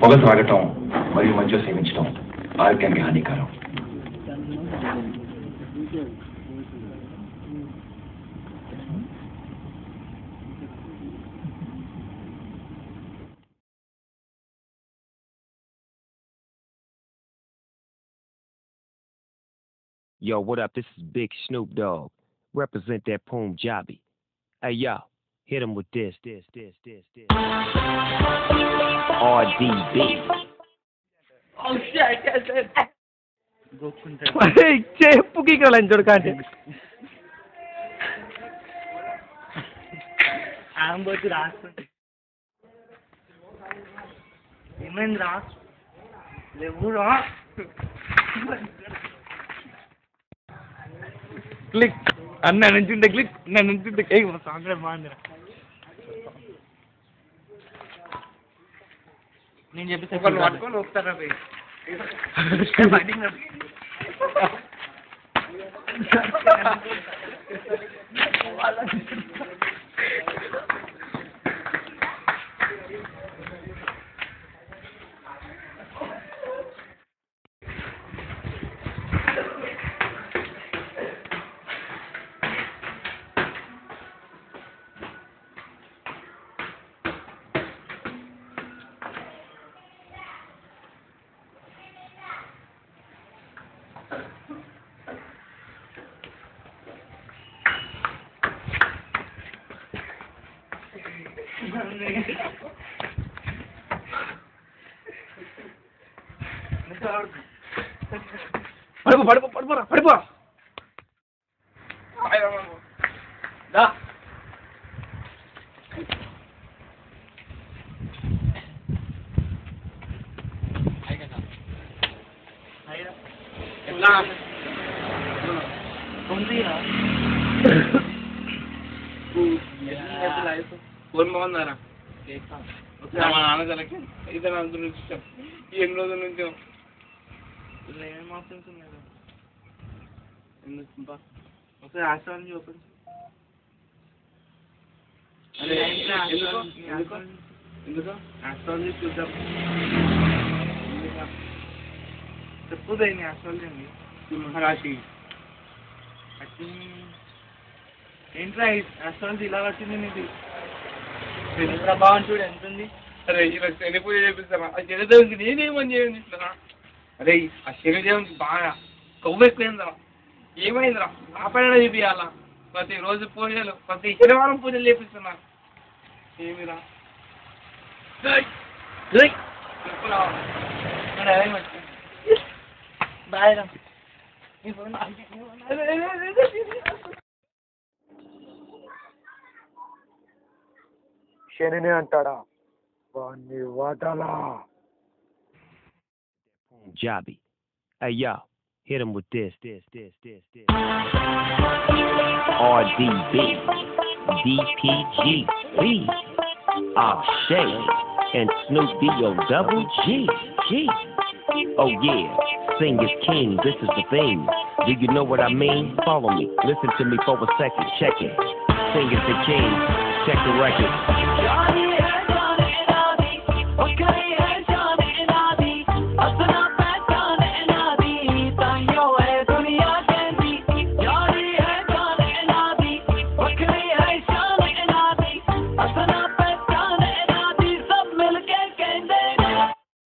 పొగ త్రాగటం మరియు మద్యం సేవించడం ఆరోగ్యానికి హానికరం. Yo, what up? This is Big Snoop Dogg. Represent that Punjabi. Hey, yo, hit him with this. RDB. Oh, shit. చెప్పు గీకరాలని చూడకండి ఆంబోతు రాస్తుంది ఏమైంది రా లేవురా క్లిక్ అన్న నుంచుంటే క్లిక్ నేను నుంచుంటే కేక్ సాంగ్రే బాగుందిరా నేను చెప్పేసి పట్టుకొని వస్తారా పడిపో ఫోన్ బాగుందారా మా నాన్న తనకి అయితే నాకు ఇష్టం ఎన్ని రోజుల నుంచో ఏం ఆప్షన్స్ ఉన్నాయి ఎందుకు ఒకసారి ఆస్ట్రాలజీ ఓపెన్ ఎందుకు ఆస్ట్రాలజీ చూద్దాం చెప్పుదే నీ ఆస్ట్రాలజీ అండి సింహరాశి ఏంట్రా ఆస్ట్రాలజీ ఇలా వచ్చింది నీది శని ప్రభావం చూడు ఎంత ఉంది అరే ఇలా శని పూజ చేపిస్తారా ఆ శనిదేవునికి నేనేమని చేయండి అరే ఆ శనిదేవునికి బాగా కొవ్వు ఎక్కువైందిరా ఏమైందిరా ఆ పైన చేపియాలా ప్రతిరోజు పూజలు ప్రతి శనివారం పూజలు చేపిస్తున్నా ఏమిరా బాయ్ రా శనిని అంటాడా వాణ్ణి వదలా Punjabi. Hey, yo, hit him with this. RDB. DPG. Shay. And Snoop D-O-double G. Oh, yeah. Sing is king. This is the thing. Do you know what I mean? Follow me. Listen to me for a second. Check it. Sing is the king. Check the record.